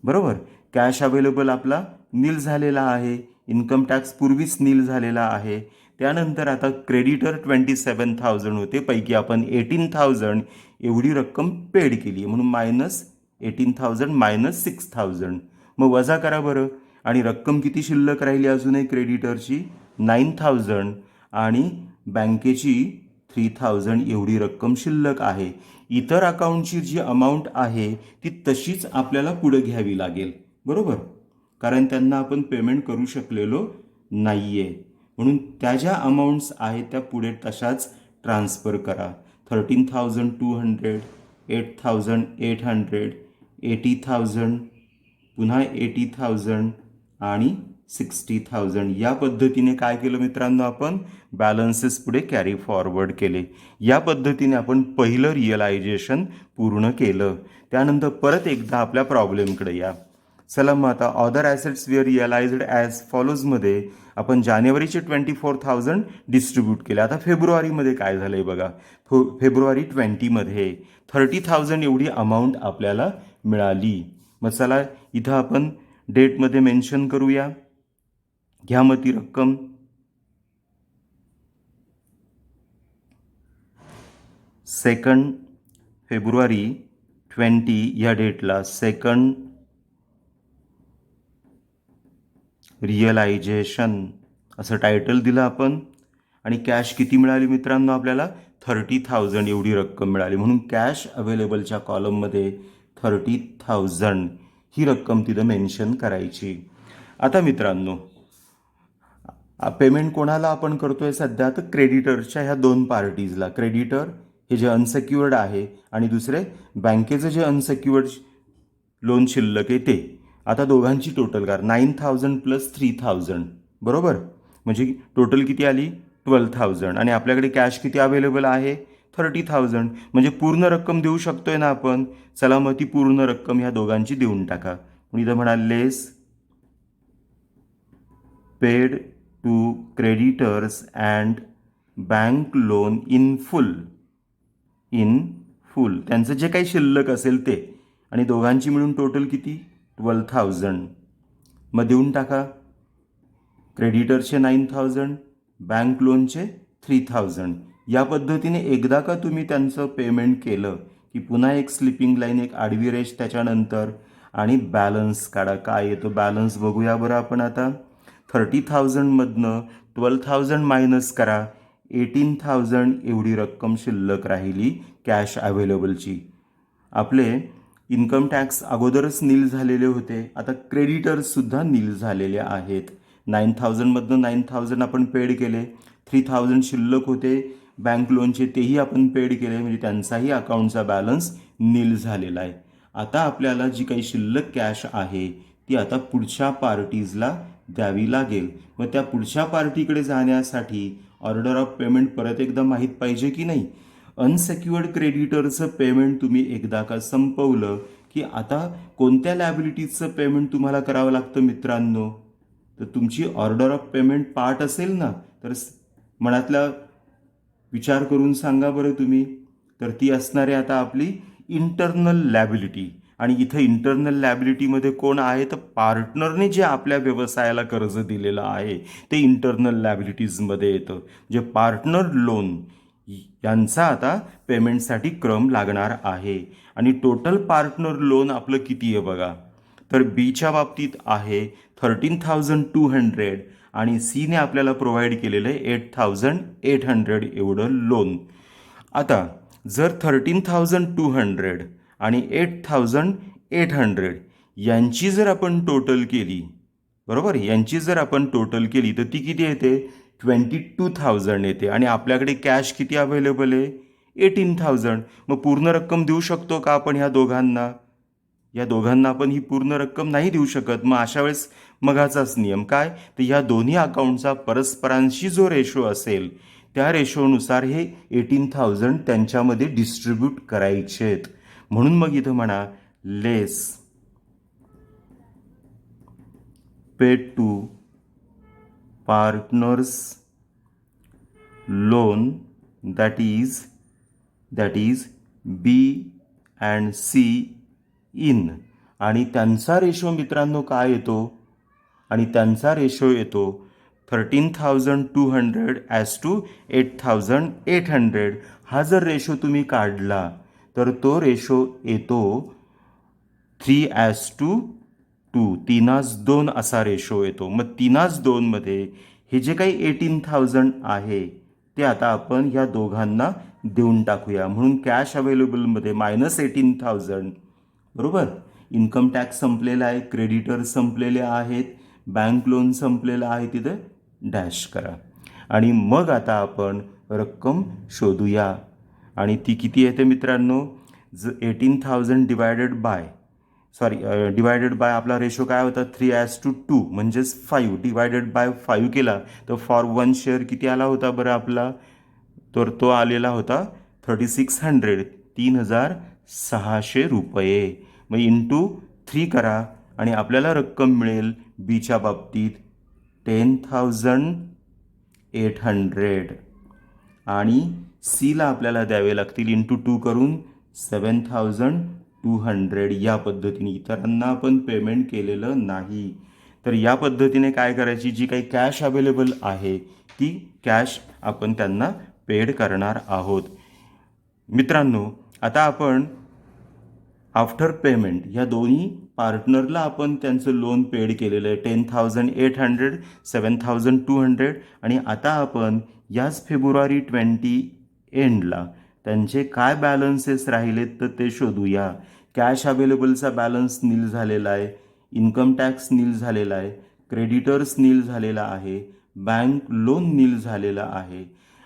बरोबर. कॅश अवेलेबल आपला नील झालेला आहे, इन्कम टॅक्स पूर्वीच नील झालेला आहे. त्यानंतर आता क्रेडिटर 27,000 होते, पैकी आपण 18,000 एवढी रक्कम पेड केली म्हणून -18,000 - 6,000. मग वजा करा बरं. आणि रक्कम किती शिल्लक राहिली अजूनही क्रेडिटरची, 9,000 आणि बँकेची 3,000 एवढी रक्कम शिल्लक आहे. इतर अकाउंटची जी अमाऊंट आहे ती तशीच आपल्याला पुढे घ्यावी लागेल, बरोबर, कारण त्यांना आपण पेमेंट करू शकलेलो नाही आहे. म्हणून त्या ज्या अमाऊंट्स आहेत त्या पुढे तशाच ट्रान्सफर करा. 13,200, 8,800, 80,000, पुन्हा 80,000 आणि 60,000. या पद्धतीने काय केलं मित्रांनो, आपण बॅलन्सेस पुढे कॅरी फॉरवर्ड केले. या पद्धतीने आपण पहिलं रिअलायझेशन पूर्ण केलं. त्यानंतर परत एकदा आपल्या प्रॉब्लेमकडे या. चला, मग आता other assets were realised as फॉलोजमध्ये आपण जानेवारीचे 24,000 डिस्ट्रीब्यूट केले. आता फेब्रुवारीमध्ये काय झालं आहे बघा, फेब्रुवारी 20मध्ये 30,000 एवढी अमाऊंट आपल्याला मिळाली. मग चला, इथं आपण डेटमध्ये मेन्शन करूया. घ्या मग ती रक्कम, 2 फेब्रुवारी 20 या डेटला सेकंड रिअलायझेशन असं टायटल दिलं आपण. आणि कॅश किती मिळाली मित्रांनो आपल्याला 30,000 एवढी रक्कम मिळाली. म्हणून कॅश अवेलेबलच्या कॉलममध्ये 30,000 ही रक्कम तिथं मेन्शन करायची. आता मित्रांनो पेमेंट कोणाला आपण करतोय सध्या, तर क्रेडिटरच्या ह्या दोन पार्टीजला. क्रेडिटर हे जे अनसेक्युअर्ड आहे आणि दुसरे बँकेचं जे अनसेक्युअर्ड लोन शिल्लक आहे ते. आता दोघांची टोटल कर 9,000 प्लस 3,000 बरोबर, म्हणजे टोटल किती आली 12,000 आणि आपल्याकडे कॅश किती अवेलेबल आहे 30,000. म्हणजे पूर्ण रक्कम देऊ शकतोय ना आपण. चला मग ती पूर्ण रक्कम ह्या दोघांची देऊन टाका. म्हणून इथं म्हणाल less paid to creditors and bank loan in full. त्यांचं जे काही शिल्लक असेल ते, आणि दोघांची मिळून टोटल किती 12,000. मग देऊन टाका. क्रेडिटरचे 9,000, बँक लोनचे 3,000. या पद्धतीने एकदा का तुम्ही त्यांचं पेमेंट केलं की पुन्हा एक स्लिपिंग लाईन, एक आडवी रेष त्याच्यानंतर, आणि बॅलन्स काढा. काय येतो बॅलन्स बघूया बरं आपण आता. 30,000मधनं 12,000 मायनस करा, 18,000 एवढी रक्कम शिल्लक राहिली कॅश अवेलेबलची. आपले इन्कम टॅक्स अगोदरच नील झालेले होते, आता क्रेडिटर्ससुद्धा नील झालेले आहेत. 9,000मधनं 9,000 आपण पेड केले, 3,000 शिल्लक होते बँक लोनचे, तेही आपण पेड केले, म्हणजे त्यांचाही अकाउंटचा बॅलन्स नील झालेला आहे. आता आपल्याला जी काही शिल्लक कॅश आहे ती आता पुढच्या पार्टीजला द्यावी लागेल. मग त्या पुढच्या पार्टीकडे जाण्यासाठी ऑर्डर ऑफ पेमेंट परत एकदा माहीत पाहिजे की नाही. अनसेक्युअर्ड क्रेडिटरचं पेमेंट तुम्ही एकदा का संपवलं की आता कोणत्या लॅबिलिटीजचं पेमेंट तुम्हाला करावं लागतं मित्रांनो, तर तुमची ऑर्डर ऑफ पेमेंट पार्ट असेल ना, तर मनातला विचार करून सांगा बरं तुम्ही. तर ती असणार आहे आता आपली इंटरनल लॅबिलिटी. आणि इथं इंटरनल लॅबिलिटीमध्ये कोण आहे, तर पार्टनरने जे आपल्या व्यवसायाला कर्ज दिलेलं आहे ते इंटरनल लॅबिलिटीजमध्ये येतं. जे पार्टनर लोन यांचा आता पेमेंटसाठी क्रम लागणार आहे. आणि टोटल पार्टनर लोन आपलं किती आहे बघा, तर बीच्या बाबतीत आहे 13,200 आणि सीने आपल्याला प्रोव्हाइड केलेलं आहे 8,800 एवढं लोन. आता जर 13,200 आणि 8,800 यांची जर आपण टोटल केली, बरोबर, यांची जर आपण टोटल केली तर ती किती येते 22,000 येते. आणि आपल्याकडे कॅश किती अवेलेबल आहे 18,000. मग पूर्ण रक्कम देऊ शकतो का आपण ह्या दोघांना? या दोघांना आपण ही पूर्ण रक्कम नाही देऊ शकत. मग अशा वेळेस मगाचाच नियम काय, तर या दोन्ही अकाउंटचा परस्परांशी जो रेशो असेल त्या रेशोनुसार हे 18,000 त्यांच्यामध्ये डिस्ट्रीब्यूट करायचेत. म्हणून मग इथं म्हणा less paid to partners loan that is B and C in. आणि त्यांचा रेशो मित्रांनो काय येतो, आणि त्यांचा रेशो येतो 13,200 ॲज टू 8,800. हा जर रेशो तुम्ही काढला तर तो रेशो येतो 3:2, 3:2 असा रेशो येतो. मग 3:2मध्ये हे जे काही 18,000 आहे ते आता आपण ह्या दोघांना देऊन टाकूया. म्हणून कॅश अवेलेबलमध्ये -18,000, बरोबर. इन्कम टॅक्स संपलेला आहे, क्रेडिटर संपलेले आहेत, बँक लोन संपलेलं आहे, तिथे डॅश करा. आणि मग आता आपण रक्कम शोधूया. आणि ती किती येते मित्रांनो, 18,000 डिवायडेड बाय आपला रेशो काय होता 3:2 म्हणजेच 5 डिवायडेड बाय 5 केला तर फॉर 1 शेअर किती आला होता बरं आपला, तर तो आलेला होता 3,600, 3,600 रुपये. मग इंटू 3 करा आणि आपल्याला रक्कम मिळेल बीच्या बाबतीत 10,800 आणि सीला आपल्याला द्यावे लागतील इंटू 2 करून 7,200. या पद्धतीने इतरांना आपण पेमेंट केलेलं नाही. तर या पद्धतीने काय करायची, जी काही कॅश अवेलेबल आहे ती कॅश आपण त्यांना पेड करणार आहोत. मित्रांनो आता आपण आफ्टर पेमेंट या दोन्ही पार्टनरला आपण त्यांचं लोन पेड केलेलं आहे 10,800, 7,200 आणि आता आपण याच फेब्रुवारी 20 एंडला त्यांचे काय बॅलन्सेस राहिलेत तर ते शोधूया. कॅश अवेलेबलचा बॅलन्स नील झालेला आहे, इन्कम टॅक्स नील झालेला आहे, क्रेडिटर्स नील झालेला आहे, बँक लोन नील झालेला आहे.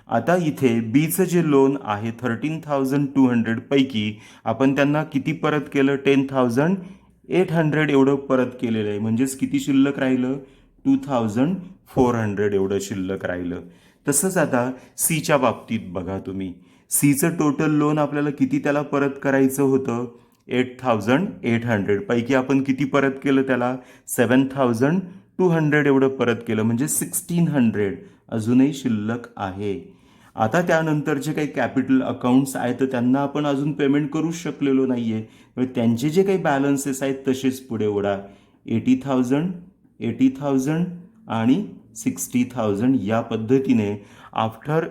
आता इथे बीचं जे लोन आहे 13,200 पैकी आपण त्यांना किती परत केलं 10,800 एवढं परत केलेलं आहे. म्हणजेच किती शिल्लक राहिलं 2,400 एवढं शिल्लक राहिलं. तसंच आता सीच्या बाबतीत बघा तुम्ही, सीचं टोटल लोन आपल्याला किती त्याला परत करायचं होतं 8,800 पैकी आपण किती परत केलं त्याला 7,200 एवढं परत केलं. म्हणजे 1,600 अजूनही शिल्लक आहे. आता त्यानंतरचे काही कॅपिटल अकाउंट्स आहेत तर त्यांना आपण अजून पेमेंट करूच शकलेलो नाही आहे. त्यांचे जे काही बॅलन्सेस आहेत तसेच पुढे ओढा 80,000, 80,000 आणि 60,000 या पद्धतीने आफ्टर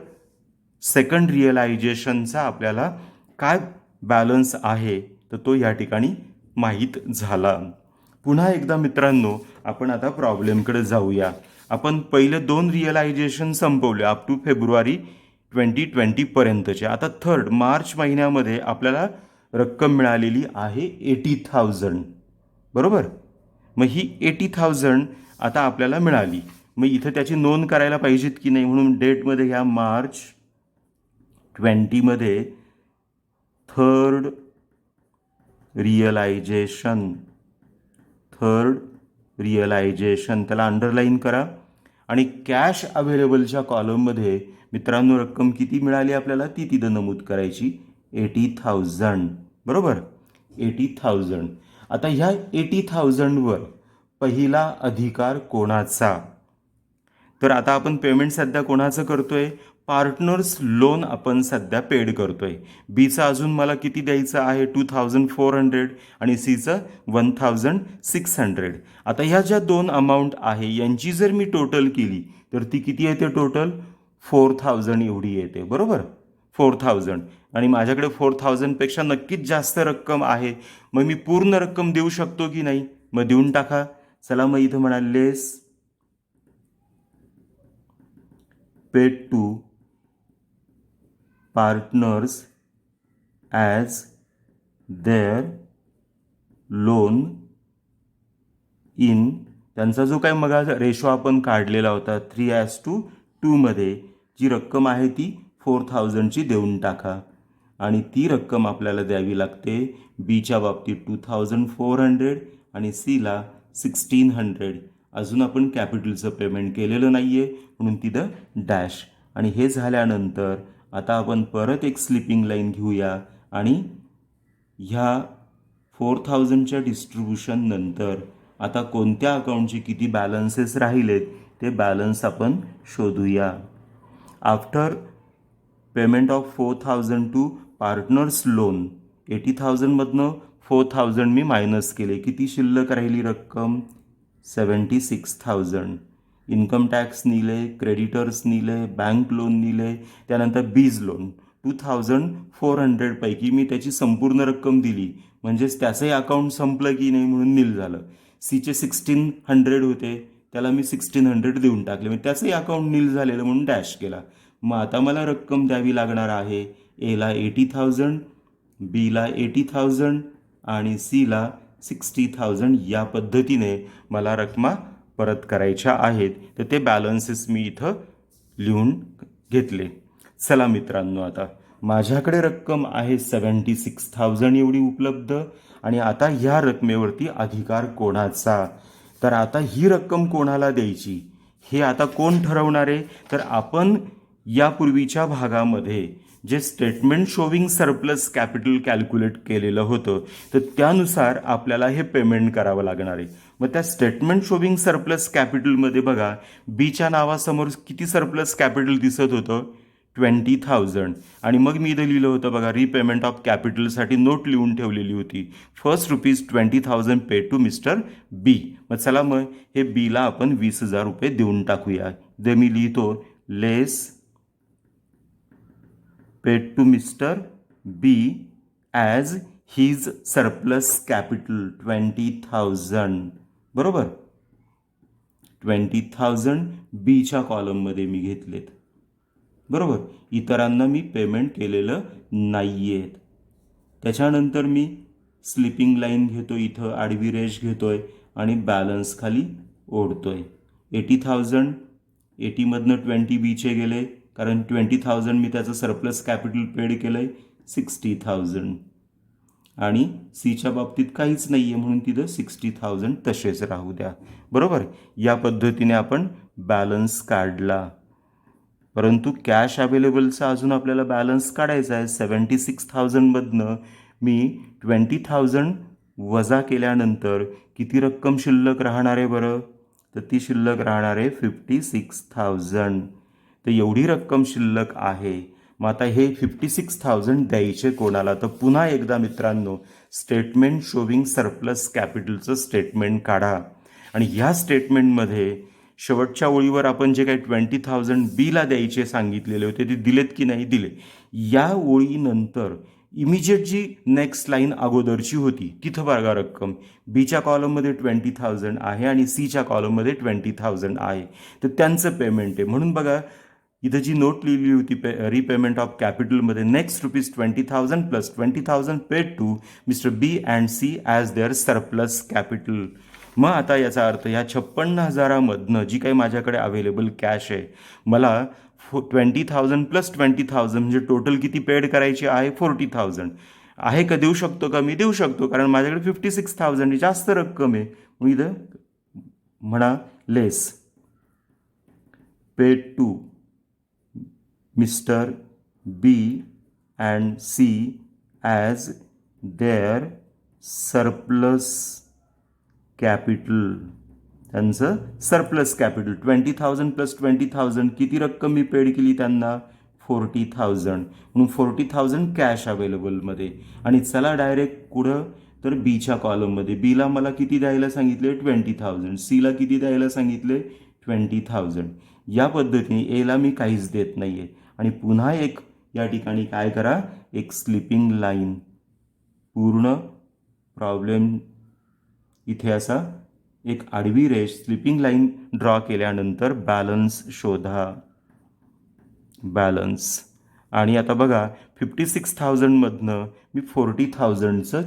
सेकंड रिअलायझेशनचा आपल्याला काय बॅलन्स आहे तर तो या ठिकाणी माहीत झाला. पुन्हा एकदा मित्रांनो आपण आता प्रॉब्लेमकडे जाऊया. आपण पहिले 2 रिअलायझेशन संपवले अप टू फेब्रुवारी 2020 आता थर्ड मार्च महिन्यामध्ये आपल्याला रक्कम मिळालेली आहे 80,000 बरोबर. मग ही 80,000 आता आपल्याला मिळाली. मग इथं त्याची नोंद करायला पाहिजेत की नाही म्हणून डेटमध्ये घ्या मार्च 20 थर्ड रिअलायझेशन त्याला अंडरलाईन करा. आणि कॅश अवेलेबलच्या कॉलममध्ये मित्रांनो रक्कम किती मिळाली आपल्याला ती तिथं नमूद करायची 80,000 बरोबर 80,000. आता ह्या 80,000वर पहिला अधिकार कोणाचा तर आता आपण पेमेंट सध्या कोणाचं करतोय पार्टनर्स लोन आपण सध्या पेड करतोय. बीचं अजून मला किती द्यायचं आहे 2,400 आणि सीचं 1,600. आता ह्या ज्या 2 अमाऊंट आहे यांची जर मी टोटल केली तर ती किती येते टोटल 4,000 एवढी येते बरोबर 4,000. आणि माझ्याकडे 4,000पेक्षा नक्कीच जास्त रक्कम आहे. मग मी पूर्ण रक्कम देऊ शकतो की नाही मग देऊन टाका. चला मग इथं म्हणाल less paid to partners as their loan in त्यांचा जो काय मग रेशो आपण काढलेला होता 3:2 मध्ये जी रक्कम आहे ती 4,000ची देऊन टाका. आणि ती रक्कम आपल्याला द्यावी लागते बीच्या बाबतीत 2,400 आणि सीला 1,600. अजून आपण कॅपिटलचं पेमेंट केलेलं नाही आहे म्हणून तिथं डॅश. आणि हे झाल्यानंतर आता आपण परत एक स्लिपिंग लाईन घेऊया आणि ह्या 4,000च्या डिस्ट्रीब्युशन नंतर आता कोणत्या अकाउंटचे किती बॅलन्सेस राहिलेत ते बॅलन्स आपण शोधूया. After payment of 4,000 to partners loan 80,000मधनं 4,000 मी मायनस केले. किती शिल्लक राहिली रक्कम 76,000. इन्कम टॅक्स निले, क्रेडिटर्स निले, बँक लोन निले, त्यानंतर बीज लोन 2,400 पैकी मी त्याची संपूर्ण रक्कम दिली म्हणजेच त्याचंही अकाउंट संपलं की नाही म्हणून नील झालं. सीचे 1,600 होते त्याला मी 1,600 देऊन टाकले म्हणजे त्याचंही अकाउंट नील झालेलं म्हणून डॅश केला. मग आता मला रक्कम द्यावी लागणार आहे एला 80,000, बीला 80,000 आणि सीला 60,000. या पद्धतीने मला रकमा परत करायच्या आहेत तर ते बॅलन्सेस मी इथं लिहून घेतले. चला मित्रांनो आता माझ्याकडे रक्कम आहे 76,000 एवढी उपलब्ध. आणि आता ह्या रकमेवरती अधिकार कोणाचा तर आता ही रक्कम कोणाला द्यायची हे आता कोण ठरवणार आहे तर आपण यापूर्वीच्या भागामध्ये जे statement showing surplus capital calculate केलेलं होतं तर त्यानुसार आपल्याला हे पेमेंट करावं लागणार आहे. मग त्या स्टेटमेंट शोविंग सरप्लस कॅपिटलमध्ये बघा बीच्या नावासमोर किती सरप्लस कॅपिटल दिसत होतं 20,000. आणि मग मी इथं लिहिलं होतं बघा रिपेमेंट ऑफ कॅपिटलसाठी नोट लिहून ठेवलेली होती फर्स्ट ₹20,000 पेड टू मिस्टर बी. मग चला मग हे बीला आपण 20,000 रुपये देऊन टाकूया. जे मी लिहितो less paid to mister B as his surplus capital 20,000, बरोबर. 20,000 बीच्या कॉलममध्ये मी घेतलेत, बरोबर. इतरांना मी पेमेंट केलेलं नाही आहेत. त्याच्यानंतर मी स्लिपिंग लाईन घेतो, इथं आडवी रेष घेतोय आणि बॅलन्स खाली ओढतोय. 80,000, 80मधनं 20 बीचे गेले, कारण 20,000 मी त्याचं सरप्लस कॅपिटल पेड केलं आहे. 60,000 आणि सीच्या बाबतीत काहीच नाही आहे म्हणून तिथं 60,000 तसेच राहू द्या, बरोबर. या पद्धतीने आपण बॅलन्स काढला. परंतु कॅश अवेलेबलचा अजून आपल्याला बॅलन्स काढायचा आहे. 76,000मधनं मी 20,000 वजा केल्यानंतर किती रक्कम शिल्लक राहणार आहे बरं? तर ती शिल्लक राहणार आहे 56,000. तर एवढी रक्कम शिल्लक आहे. मग आता हे 56,000 द्यायचे कोणाला? तर पुन्हा एकदा मित्रांनो, स्टेटमेंट शोविंग सरप्लस कॅपिटलचं स्टेटमेंट काढा आणि ह्या स्टेटमेंटमध्ये शेवटच्या ओळीवर आपण जे काही 20,000 बीला द्यायचे सांगितलेले होते ते दिलेत की नाही? दिले. या ओळीनंतर इमिजिएट जी नेक्स्ट लाईन अगोदरची होती तिथं बघा रक्कम बीच्या कॉलममध्ये 20,000 आहे आणि सीच्या कॉलममध्ये 20,000 आहे. तर त्यांचं पेमेंट आहे म्हणून बघा इथं जी नोट लिहिली होती रिपेमेंट ऑफ कॅपिटलमध्ये, next ₹20,000 plus 20,000 paid to mister B and C as their surplus capital. मग आता याचा अर्थ ह्या 56,000मधनं जी काही माझ्याकडे अवेलेबल कॅश आहे, मला 20,000 प्लस 20,000 म्हणजे टोटल किती पेड करायची आहे? 40,000 आहे का? देऊ शकतो का? मी देऊ शकतो, कारण माझ्याकडे 56,000 जास्त रक्कम आहे. मग इथं म्हणा less paid to mister B and C as their surplus capital. त्यांचं सरप्लस कॅपिटल 20,000 प्लस 20,000 किती रक्कम मी पेड केली त्यांना? 40,000. म्हणून 40,000 कॅश अवेलेबलमध्ये. आणि चला डायरेक्ट कुठं? तर बीच्या कॉलममध्ये. बीला मला किती द्यायला सांगितले? 20,000. सीला किती द्यायला सांगितले? 20,000. या पद्धतीने एला मी काहीच देत नाही आहे. आणि पुन्हा एक या ठिकाणी काय करा? एक स्लिपिंग लाईन, पूर्ण प्रॉब्लेम इथे असा एक आडवी रेष स्लिपिंग लाईन ड्रॉ केल्यानंतर बॅलन्स शोधा. बॅलन्स. आणि आता बघा 56,000मधनं मी 40,000चं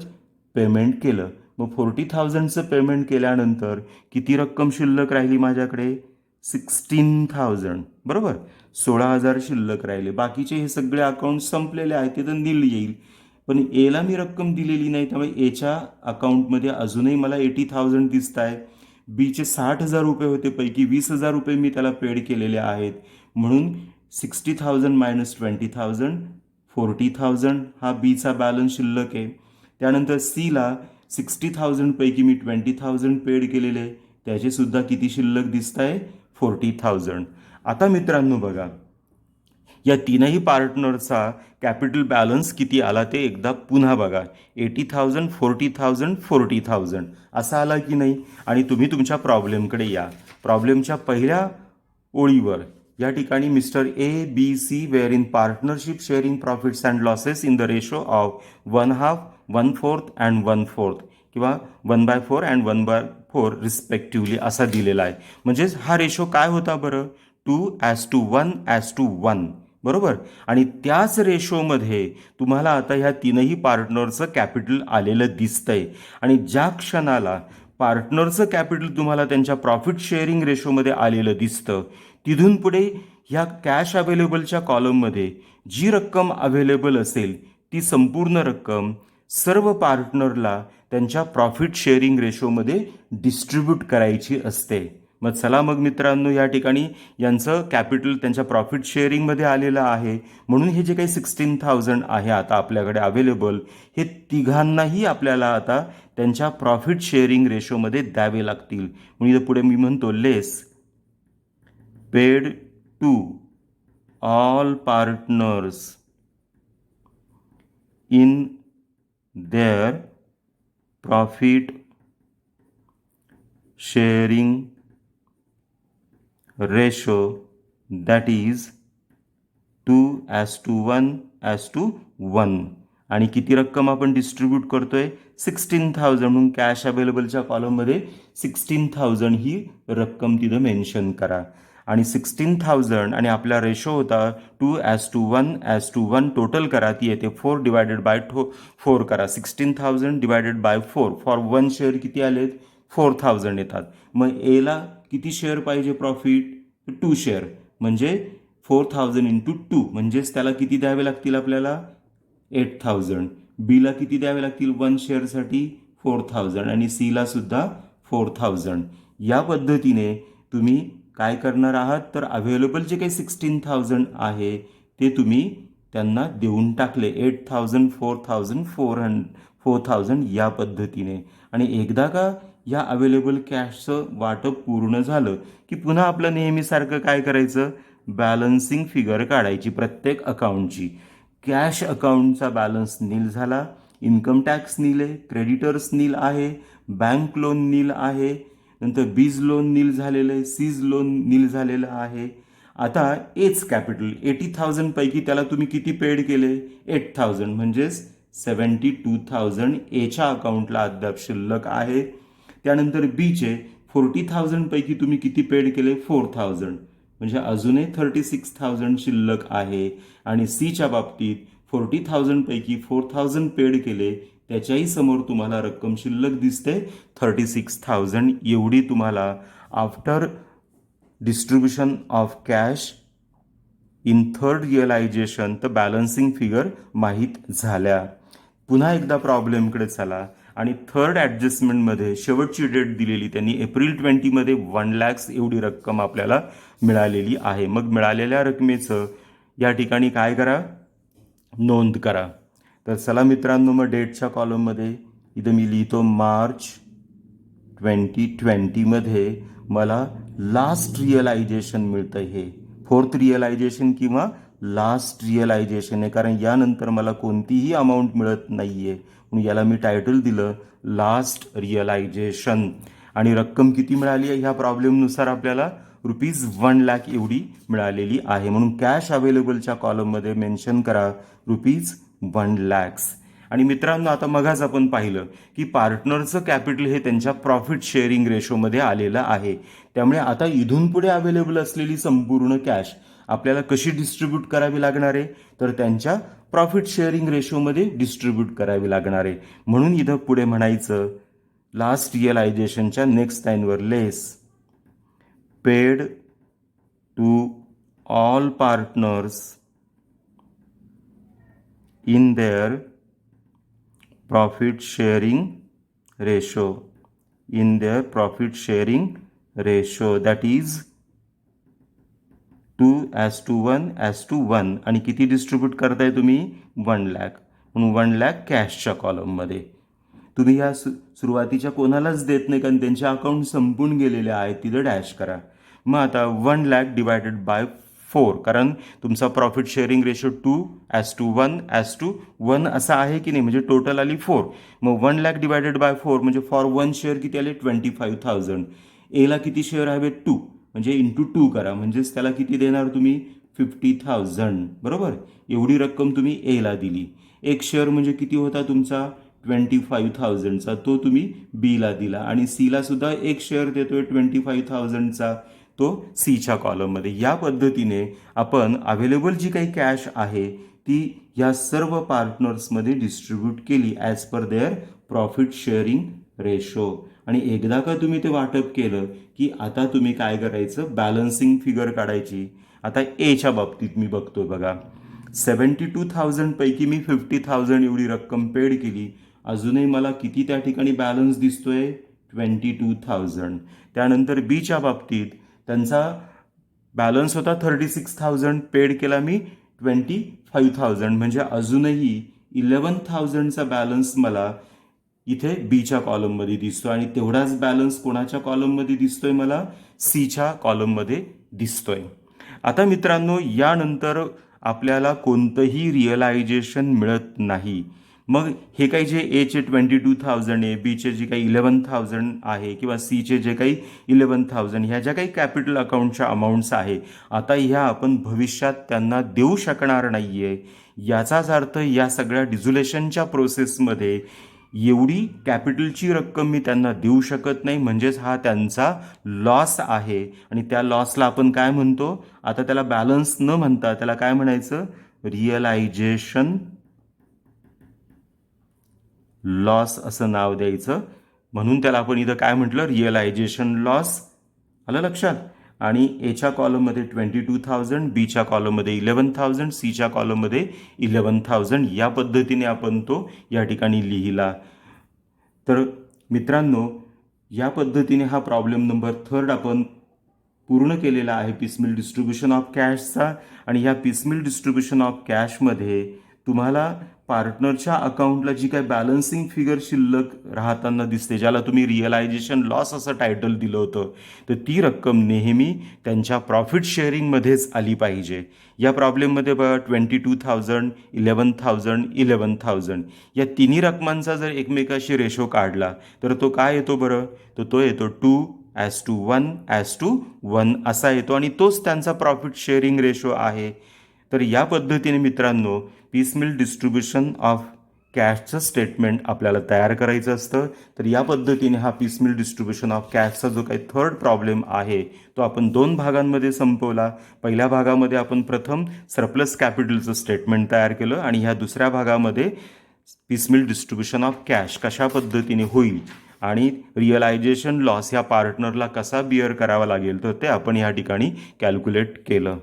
पेमेंट केलं. मग 40,000चं पेमेंट केल्यानंतर किती रक्कम शिल्लक राहिली माझ्याकडे? 16,000, बरोबर. 16,000 शिल्लक राहिले. बाकीचे हे सगळे अकाउंट संपलेले आहेत, ते तर नील येईल. पण एला मी रक्कम दिलेली नाही, त्यामुळे एच्या अकाउंटमध्ये अजूनही मला 80,000 दिसत आहे. बीचे 60,000 रुपये होते, पैकी 20,000 रुपये मी त्याला पेड केलेले आहेत. म्हणून 60,000 मायनस 20,000, 40,000 हा बीचा बॅलन्स शिल्लक आहे. त्यानंतर सीला 60,000 पैकी मी 20,000 पेड केलेले आहे, त्याचे सुद्धा किती शिल्लक दिसत आहे? 40,000. आता मित्रांनो बघा, या तीनही पार्टनरचा कॅपिटल बॅलन्स किती आला ते एकदा पुन्हा बघा. 80,000, 40,000, 40,000 असा आला की नाही? आणि तुम्ही तुमच्या प्रॉब्लेमकडे या. प्रॉब्लेमच्या पहिल्या ओळीवर या ठिकाणी mister A B C were in partnership sharing profits and losses in the ratio of 1/2, 1/4 and 1/4 किंवा 1/4 अँड 1/4 रिस्पेक्टिव्हली असा दिलेला आहे. म्हणजेच हा रेशो काय होता बरं? 2:1:1, बरोबर. आणि त्याच रेशोमध्ये तुम्हाला आता ह्या तीनही पार्टनरचं कॅपिटल आलेलं दिसतंय. आणि ज्या क्षणाला पार्टनरचं कॅपिटल तुम्हाला त्यांच्या प्रॉफिट शेअरिंग रेशोमध्ये आलेलं दिसतं, तिथून पुढे ह्या कॅश अवेलेबलच्या कॉलममध्ये जी रक्कम अवेलेबल असेल ती संपूर्ण रक्कम सर्व पार्टनरला त्यांच्या प्रॉफिट शेअरिंग रेशोमध्ये डिस्ट्रीब्यूट करायची असते. मग चला मग मित्रांनो, या ठिकाणी यांचं कॅपिटल त्यांच्या प्रॉफिट शेअरिंगमध्ये आलेलं आहे. म्हणून हे जे काही 16,000 आहे आता आपल्याकडे अवेलेबल, हे तिघांनाही आपल्याला आता त्यांच्या प्रॉफिट शेअरिंग रेशोमध्ये द्यावे लागतील. म्हणून पुढे मी म्हणतो less paid to all partners in their profit sharing ratio, that is 2:1:1. आणि किती रक्कम आपण डिस्ट्रीब्यूट करतोय 16,000 म्हणून कॅश अवेलेबलच्या कॉलममध्ये 16,000 ही रक्कम तिथं मेन्शन करा आणि 16,000 आणि आपला रेशो होता 2:1 टोटल करा ती येते 4 डिवायडेड बाय 4 करा 16,000 डिवायडेड बाय 4 फॉर 1 शेअर किती आलेत 4,000 येतात. मग एला किती शेअर पाहिजे प्रॉफिट 2 शेअर म्हणजे 4,000 इंटू 2 म्हणजेच त्याला किती द्यावे लागतील आपल्याला 8,000. बीला किती द्यावे लागतील 1 शेअरसाठी 4,000 आणि सीला सुद्धा 4,000. या पद्धतीने तुम्ही काय करणार आहात तर अवेलेबल जे काही 16,000 आहे ते तुम्ही त्यांना देऊन टाकले 8,000 4,000 4,000 या पद्धतीने. आणि एकदा का या अवेलेबल कॅशचं वाटप पूर्ण झालं की पुन्हा आपलं नेहमीसारखं काय करायचं बॅलन्सिंग फिगर काढायची प्रत्येक अकाउंटची. कॅश अकाउंटचा बॅलन्स नील झाला, इन्कम टॅक्स नील आहे, क्रेडिटर्स नील आहे, बँक लोन नील आहे, नंतर बीज लोन नील झालेलं आहे, सीज लोन नील झालेलं आहे. आता एच कॅपिटल 80,000 पैकी त्याला तुम्ही किती पेड केले 8,000 म्हणजेच 72,000 एच्या अकाउंटला अद्याप शिल्लक आहे. त्यानंतर बीचे 40,000 पैकी तुम्ही किती पेड केले 4,000 म्हणजे अजूनही 36,000 शिल्लक आहे. आणि सीच्या बाबतीत 40,000 पैकी 4,000 पेड केले त्याच्याही समोर तुम्हाला रक्कम शिल्लक दिसते 36,000 एवढी तुम्हाला after distribution of cash in third realisation तर बॅलन्सिंग फिगर माहीत झाल्या. पुन्हा एकदा प्रॉब्लेमकडे चला आणि थर्ड ॲडजस्टमेंटमध्ये शेवटची डेट दिलेली त्यांनी एप्रिल 20मध्ये 1 लाख एवढी रक्कम आपल्याला मिळालेली आहे. मग मिळालेल्या रकमेचं या ठिकाणी काय करा नोंद करा. तर चला मित्रांनो मग डेटच्या कॉलममध्ये इथं मी लिहितो मार्च 2020मध्ये मला लास्ट रिअलायझेशन मिळतं हे फोर्थ रिअलायझेशन किंवा लास्ट रिअलायझेशन आहे कारण यानंतर मला कोणतीही अमाऊंट मिळत नाही आहे म्हणून याला मी टायटल दिलं लास्ट रिअलायझेशन. आणि रक्कम किती मिळाली आहे ह्या प्रॉब्लेमनुसार आपल्याला ₹1 लाख एवढी मिळालेली आहे म्हणून कॅश अवेलेबलच्या कॉलममध्ये मेन्शन करा ₹1 लाख. आणि मित्रांनो आता मगाच आपण पाहिलं की पार्टनरचं कॅपिटल हे त्यांच्या प्रॉफिट शेअरिंग रेशोमध्ये आलेलं आहे. त्यामुळे आता इथून पुढे अवेलेबल असलेली संपूर्ण कॅश आपल्याला कशी डिस्ट्रीब्यूट करावी लागणार आहे तर त्यांच्या प्रॉफिट शेअरिंग रेशोमध्ये डिस्ट्रीब्यूट करावी लागणार आहे. म्हणून इथं पुढे म्हणायचं लास्ट रिअलायझेशनच्या नेक्स्ट लाईनवर less paid to all partners in their profit sharing ratio that is 2:1 आणि किती डिस्ट्रीब्यूट करताय तुम्ही 1 लाख म्हणून 1 लाख कॅशच्या कॉलममध्ये. तुम्ही ह्या सुरुवातीच्या कोणालाच देत नाही कारण त्यांचे अकाउंट संपून गेलेले आहेत तिथं डॅश करा. मग आता 1 लाख डिवायडेड बाय 4 कारण तुमचा प्रॉफिट शेअरिंग रेशो 2:1 असा आहे की नाही म्हणजे टोटल आली 4. मग 1 लाख डिवायडेड बाय 4 म्हणजे फॉर 1 शेअर किती आले 25,000. एला किती शेअर हवे 2 म्हणजे इंटू 2 करा म्हणजेच त्याला किती देणार तुम्ही 50,000 बरोबर. एवढी रक्कम तुम्ही एला दिली. एक शेअर म्हणजे किती होता तुमचा 25,000चा तो तुम्ही बीला दिला आणि सीला सुद्धा एक शेअर देतोय 25,000चा तो सीच्या कॉलममध्ये. या पद्धतीने आपण अवेलेबल जी काही कॅश आहे ती या सर्व पार्टनर्समध्ये डिस्ट्रीब्यूट केली as per their profit sharing ratio. आणि एकदा का तुम्ही ते वाटप केलं की आता तुम्ही काय करायचं बॅलन्सिंग फिगर काढायची. आता एच्या बाबतीत मी बघतोय बघा 72,000 पैकी मी 50,000 एवढी रक्कम पेड केली. अजूनही मला किती त्या ठिकाणी बॅलन्स दिसतोय 22,000. त्यानंतर बीच्या बाबतीत त्यांचा बॅलन्स होता 36,000 पेड केला मी 25,000 म्हणजे अजूनही 11,000चा बॅलन्स मला इथे बीच्या कॉलममध्ये दिसतोय आणि तेवढाच बॅलन्स कोणाच्या कॉलममध्ये दिसतोय मला सीच्या कॉलममध्ये दिसतोय. आता मित्रांनो यानंतर आपल्याला कोणतंही रिअलायझेशन मिळत नाही मग हे काही जे एचे 22,000 आहे, बीचे जे काही 11,000 आहे किंवा सीचे जे काही 11,000 ह्या ज्या काही कॅपिटल अकाउंटच्या अमाऊंट्स आहे, आता ह्या आपण भविष्यात त्यांना देऊ शकणार नाही आहे. याचाच अर्थ या सगळ्या डिझोल्युशनच्या प्रोसेसमध्ये एवढी कॅपिटलची रक्कम मी त्यांना देऊ शकत नाही, म्हणजेच हा त्यांचा लॉस आहे. आणि त्या लॉसला आपण काय म्हणतो, आता त्याला बॅलन्स न म्हणता त्याला काय म्हणायचं, रिअलायझेशन लॉस असं नाव द्यायचं. म्हणून त्याला आपण इथं काय म्हटलं, रिअलायझेशन लॉस. आलं लक्षात. आणि एच्या कॉलममध्ये 22,000, बीच्या कॉलममध्ये 11,000, सीच्या कॉलममध्ये 11,000 या पद्धतीने आपण तो या ठिकाणी लिहिला. तर मित्रांनो, या पद्धतीने हा प्रॉब्लेम नंबर 3 आपण पूर्ण केलेला आहे पिसमिल डिस्ट्रीब्युशन ऑफ कॅशचा. आणि ह्या पिसमिल डिस्ट्रीब्युशन ऑफ कॅशमध्ये तुम्हाला पार्टनरच्या अकाउंटला जी काही बॅलन्सिंग फिगर शिल्लक राहताना दिसते, ज्याला तुम्ही रिअलायझेशन लॉस असं टायटल दिलं होतं, तर ती रक्कम नेहमी त्यांच्या प्रॉफिट शेअरिंगमध्येच आली पाहिजे. या प्रॉब्लेममध्ये बघा 22,000, 11,000, 11,000 या तिन्ही रकमांचा जर एकमेकाशी रेशो काढला तर तो काय येतो बरं, तर तो येतो 2:1:1 असा येतो. आणि तोच त्यांचा प्रॉफिट शेअरिंग रेशो आहे. तर या पद्धतीने मित्रांनो पिसमिल डिस्ट्रीब्युशन ऑफ कॅशचं स्टेटमेंट आपल्याला तयार करायचं असतं. तर या पद्धतीने हा पिसमिल डिस्ट्रीब्युशन ऑफ कॅशचा जो काही 3rd प्रॉब्लेम आहे तो आपण 2 भागांमध्ये संपवला. पहिल्या भागामध्ये आपण प्रथम सरप्लस कॅपिटलचं स्टेटमेंट तयार केलं आणि ह्या दुसऱ्या भागामध्ये पिसमिल डिस्ट्रीब्युशन ऑफ कॅश कशा पद्धतीने होईल आणि रिअलायझेशन लॉस ह्या पार्टनरला कसा बिअर करावा लागेल तर ते आपण या ठिकाणी कॅल्क्युलेट केलं.